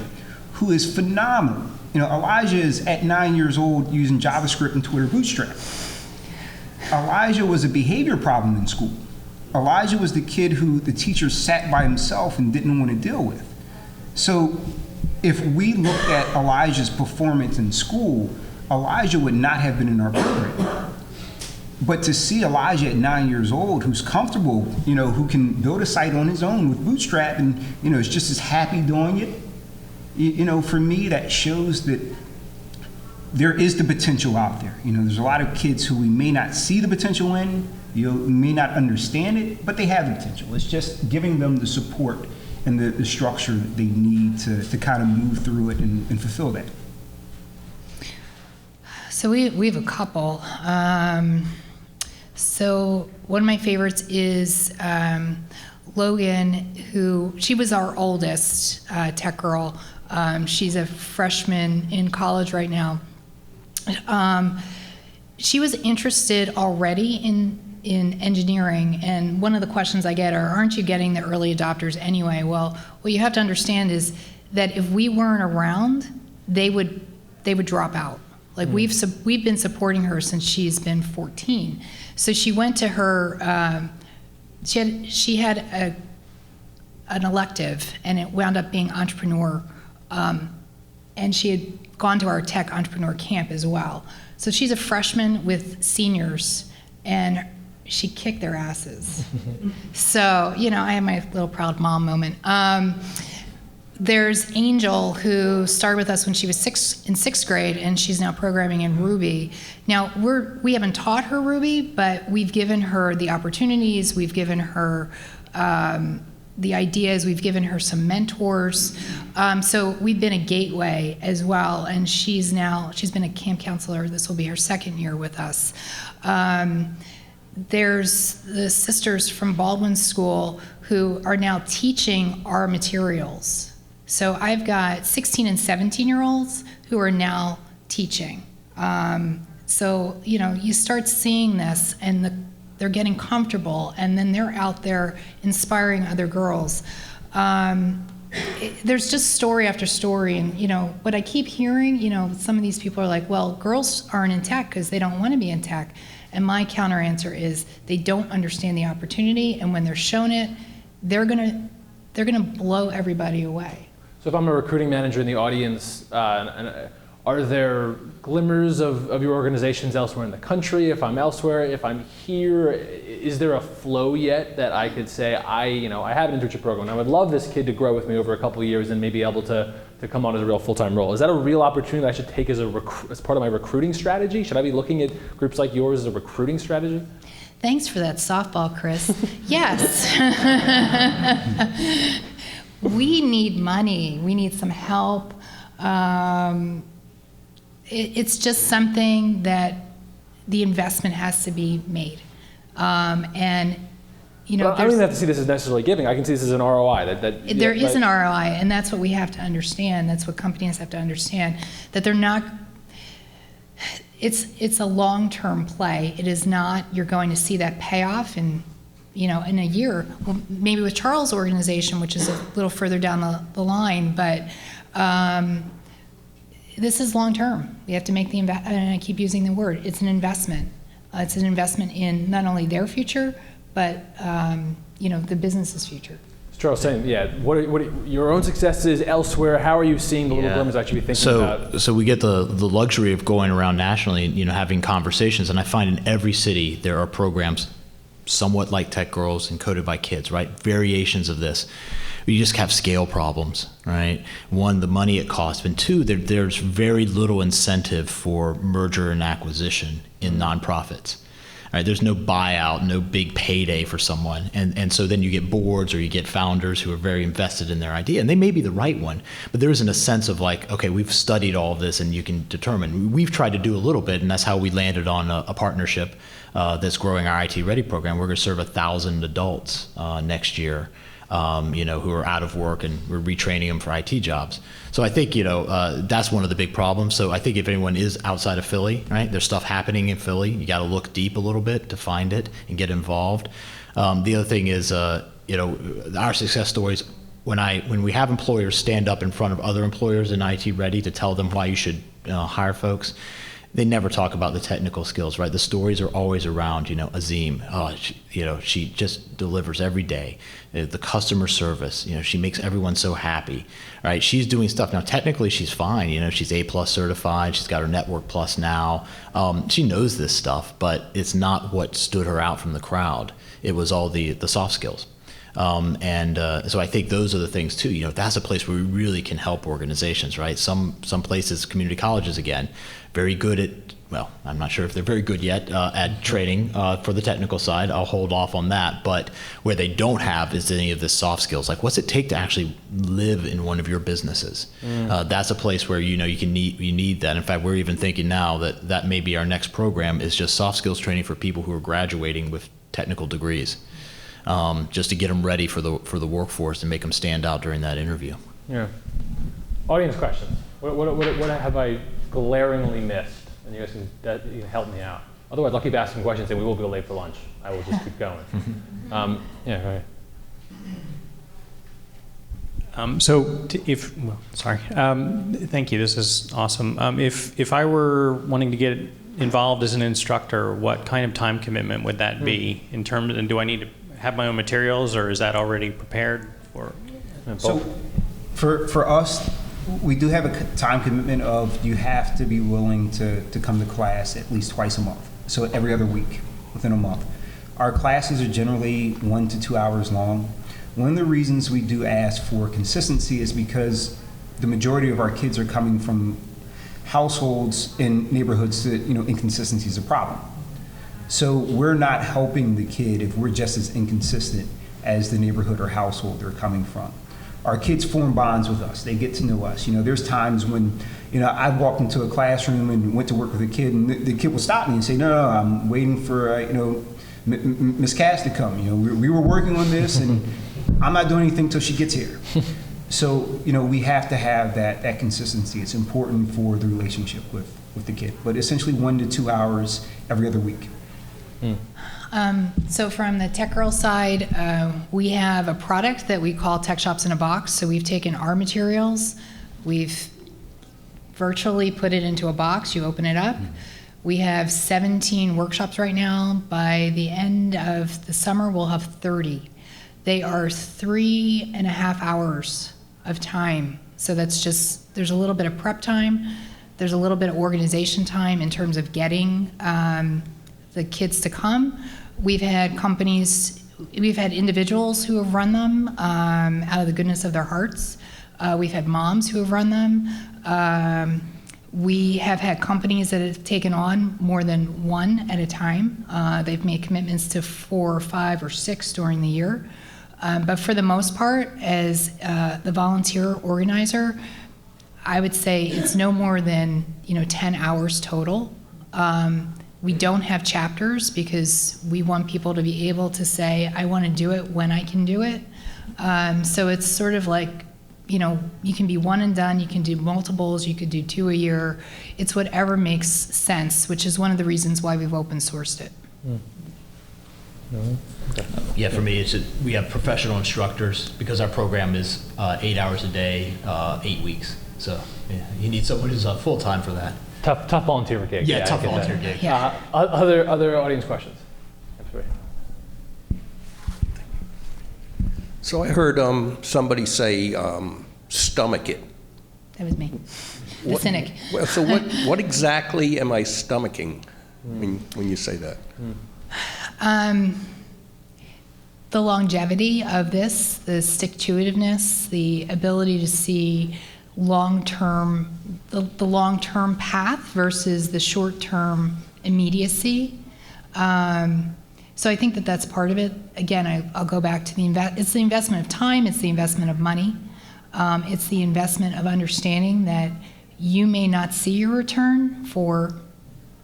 who is phenomenal. Elijah is at 9 years old using JavaScript and Twitter Bootstrap. Elijah was a behavior problem in school. Elijah was the kid who the teacher sat by himself and didn't want to deal with. So if we looked at Elijah's performance in school, Elijah would not have been in our program. But to see Elijah at 9 years old, who's comfortable, who can build a site on his own with Bootstrap and, is just as happy doing it, for me, that shows that there is the potential out there. There's a lot of kids who we may not see the potential in, may not understand it, but they have the potential. It's just giving them the support and the structure that they need to kind of move through it and fulfill that. So we have a couple. So one of my favorites is Logan, who, she was our oldest tech girl. She's a freshman in college right now. She was interested already in engineering, and one of the questions I get are, aren't you getting the early adopters anyway? Well, what you have to understand is that if we weren't around, they would drop out. Like we've been supporting her since she's been 14. So she went to her, she had an elective, and it wound up being entrepreneur, and she had gone to our tech entrepreneur camp as well. So she's a freshman with seniors, and she kicked their asses. So, I have my little proud mom moment. There's Angel, who started with us when she was in sixth grade, and she's now programming in Ruby. Now, we haven't taught her Ruby, but we've given her the opportunities, we've given her the ideas, we've given her some mentors. So we've been a gateway as well, and she's been a camp counselor. This will be her second year with us. There's the sisters from Baldwin School who are now teaching our materials. So I've got 16 and 17-year-olds who are now teaching. So, you start seeing this, and they're getting comfortable, and then they're out there inspiring other girls. There's just story after story, and, what I keep hearing, some of these people are like, well, girls aren't in tech because they don't want to be in tech. And my counter answer is they don't understand the opportunity, and when they're shown it, they're gonna blow everybody away. So if I'm a recruiting manager in the audience, are there glimmers of your organizations elsewhere in the country? If I'm elsewhere, if I'm here, is there a flow yet that I could say, I have an internship program, and I would love this kid to grow with me over a couple of years and maybe able to come on as a real full-time role? Is that a real opportunity that I should take as part of my recruiting strategy? Should I be looking at groups like yours as a recruiting strategy? Thanks for that softball, Chris. Yes. We need money. We need some help. It's just something that the investment has to be made. And I don't even have to see this as necessarily giving. I can see this as an ROI. There is an ROI, and that's what we have to understand. That's what companies have to understand, that they're not. It's a long-term play. It is not. You're going to see that payoff in a year. Well, maybe with Charles' organization, which is a little further down the line, but. This is long-term. We have to make the investment, and I keep using the word, it's an investment. It's an investment in not only their future, but the business's future. As Charles saying, what are your own successes elsewhere? How are you seeing the little glimmers I should be thinking about? So we get the luxury of going around nationally, having conversations, and I find in every city there are programs somewhat like Tech Girls and Coded by Kids, right? Variations of this. You just have scale problems, right? One, the money it costs, and two, there's very little incentive for merger and acquisition in nonprofits. Right? There's no buyout, no big payday for someone, and so then you get boards or you get founders who are very invested in their idea, and they may be the right one, but there isn't a sense of like, okay, we've studied all of this and you can determine. We've tried to do a little bit, and that's how we landed on a partnership that's growing our IT Ready program. We're going to serve 1,000 adults next year. Who are out of work, and we're retraining them for IT jobs. So I think, that's one of the big problems. So I think if anyone is outside of Philly, right, there's stuff happening in Philly. You got to look deep a little bit to find it and get involved. The other thing is, our success stories, when we have employers stand up in front of other employers in IT Ready to tell them why you should hire folks, they never talk about the technical skills, right? The stories are always around, Azim, she just delivers every day. The customer service, she makes everyone so happy, right? She's doing stuff now. Technically, she's fine. She's A+ certified. She's got her Network Plus now. She knows this stuff, but it's not what stood her out from the crowd. It was all the soft skills. So I think those are the things too. That's a place where we really can help organizations, right? Some places, community colleges again, very good at, well, I'm not sure if they're very good yet at training for the technical side. I'll hold off on that. But where they don't have is any of the soft skills, like what's it take to actually live in one of your businesses? That's a place where you need that. In fact, we're even thinking now that may be our next program is just soft skills training for people who are graduating with technical degrees. Just to get them ready for the workforce and make them stand out during that interview. Yeah. Audience questions. What have I glaringly missed? And you guys can help me out. Otherwise, I'll keep asking questions and we will go late for lunch. I will just keep going. Yeah, go ahead. Thank you. This is awesome. If I were wanting to get involved as an instructor, what kind of time commitment would that be in terms? And do I need to have my own materials, or is that already prepared for? So for us, we do have a time commitment of you have to be willing to come to class at least twice a month. So every other week within a month. Our classes are generally 1 to 2 hours long. One of the reasons we do ask for consistency is because the majority of our kids are coming from households in neighborhoods that, inconsistency is a problem. So we're not helping the kid if we're just as inconsistent as the neighborhood or household they're coming from. Our kids form bonds with us. They get to know us. There's times when, I walked into a classroom and went to work with a kid, and the kid will stop me and say, no, I'm waiting for, Miss Cass to come. We were working on this, and I'm not doing anything till she gets here. So, we have to have that consistency. It's important for the relationship with the kid. But essentially 1 to 2 hours every other week. So from the Tech Girl side, we have a product that we call Tech Shops in a Box. So we've taken our materials, we've virtually put it into a box, you open it up. We have 17 workshops right now. By the end of the summer, we'll have 30. They are 3.5 hours of time. So that's just, there's a little bit of prep time, there's a little bit of organization time in terms of getting the kids to come. We've had individuals who have run them out of the goodness of their hearts. We've had moms who have run them. We have had companies that have taken on more than one at a time. They've made commitments to 4 or 5 or 6 during the year. But for the most part, as the volunteer organizer, I would say it's no more than 10 hours total. We don't have chapters because we want people to be able to say, I want to do it when I can do it. So it's sort of like, you can be one and done, you can do multiples, you could do 2 a year. It's whatever makes sense, which is one of the reasons why we've open sourced it. Yeah, for me, we have professional instructors because our program is 8 hours a day, 8 weeks. So you need someone who's full-time for that. Tough volunteer gig. Yeah, tough volunteer gig. Yeah. Other audience questions? So I heard somebody say, stomach it. That was me, the cynic. Well, so what exactly am I stomaching when you say that? The longevity of this, the stick-to-itiveness, the ability to see long-term, the long-term path versus the short-term immediacy. So I think that that's part of it. Again, I'll go back to it's the investment of time, it's the investment of money, it's the investment of understanding that you may not see your return for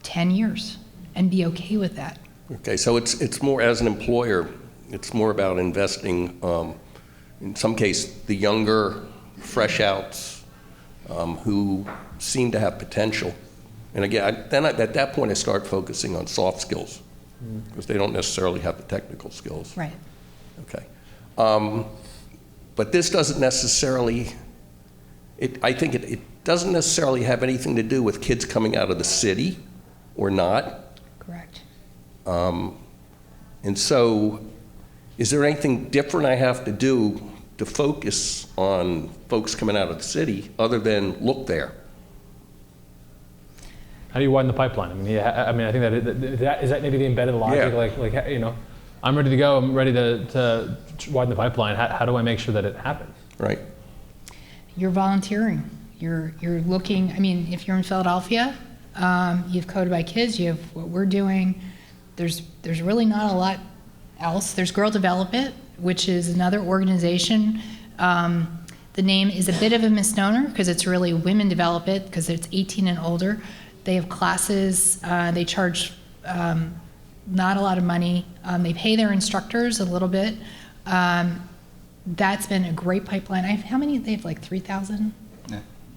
10 years and be okay with that. Okay, so it's more, as an employer, it's more about investing, in some case, the younger, fresh outs who seem to have potential. And again, at that point, I start focusing on soft skills because they don't necessarily have the technical skills. Right. Okay. But this doesn't necessarily, I think it doesn't necessarily have anything to do with kids coming out of the city or not. Correct. And so, is there anything different I have to do to focus on folks coming out of the city other than look there? How do you widen the pipeline? I mean, I think that is that maybe the embedded logic? Yeah. Like you know, I'm ready to go. I'm ready to widen the pipeline. How do I make sure that it happens? Right. You're volunteering. You're looking. I mean, if you're in Philadelphia, you have Coded by Kids. You have what we're doing. There's really not a lot else. There's Girl Develop It, which is another organization. The name is a bit of a misnomer because it's really Women Develop It because it's 18 and older. They have classes. They charge not a lot of money. They pay their instructors a little bit. That's been a great pipeline. How many? They have like 3,000?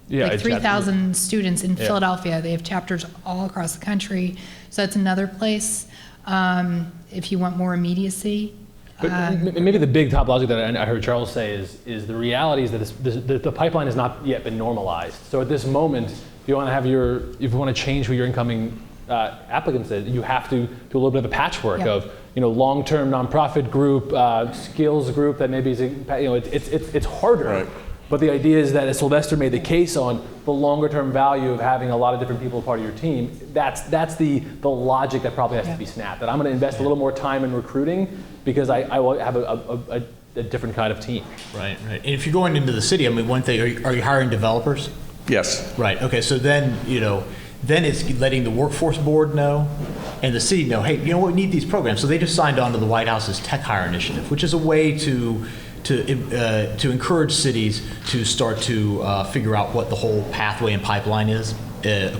Yeah, Like 3,000 students in Philadelphia. They have chapters all across the country. So that's another place if you want more immediacy. But maybe the big top logic that I heard Charles say is the reality is that the pipeline has not yet been normalized. So at this moment, if you want to change who your incoming applicants is, you have to do a little bit of a patchwork of long-term nonprofit group, skills group that maybe is it's harder. Right. But the idea is that, as Sylvester made the case on the longer-term value of having a lot of different people part of your team, that's the logic that probably has to be snapped. That I'm going to invest a little more time in recruiting because I will have a different kind of team. Right, right. And if you're going into the city, I mean, one thing, are you hiring developers? Yes. Right, okay, so then, then it's letting the workforce board know and the city know, hey, we need these programs. So they just signed on to the White House's Tech Hire Initiative, which is a way to encourage cities to start to figure out what the whole pathway and pipeline is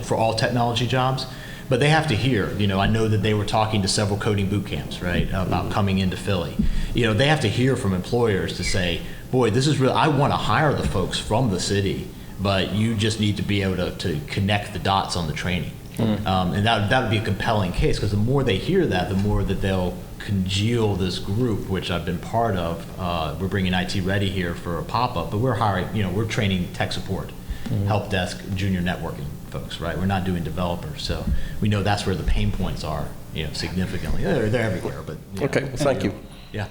for all technology jobs. But they have to hear, I know that they were talking to several coding boot camps, right, about coming into Philly. They have to hear from employers to say, boy, this is real, I want to hire the folks from the city, but you just need to be able to connect the dots on the training. And that would be a compelling case, because the more they hear that, the more that they'll congeal this group, which I've been part of. We're bringing IT Ready here for a pop-up, but we're hiring, we're training tech support, help desk, junior networking folks, right? We're not doing developers, so we know that's where the pain points are, significantly. They're everywhere, but. Okay, well, thank you. Yeah.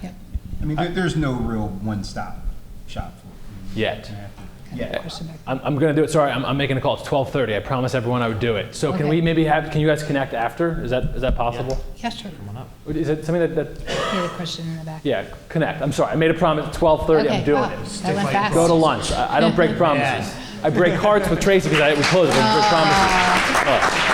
I mean, there's no real one-stop shop for it. Yet. Yeah. I'm going to do it. Sorry, I'm making a call. It's 12:30. I promised everyone I would do it. So can we maybe can you guys connect after? Is that possible? Yeah, sure. Come on up. Is it something that You had a question in the back. yeah, connect. I'm sorry. I made a promise at 12:30. Okay, I'm doing wow, it. that went fast. Go to lunch. I don't break promises. I break hearts with Tracey because we close it. We break promises. Oh.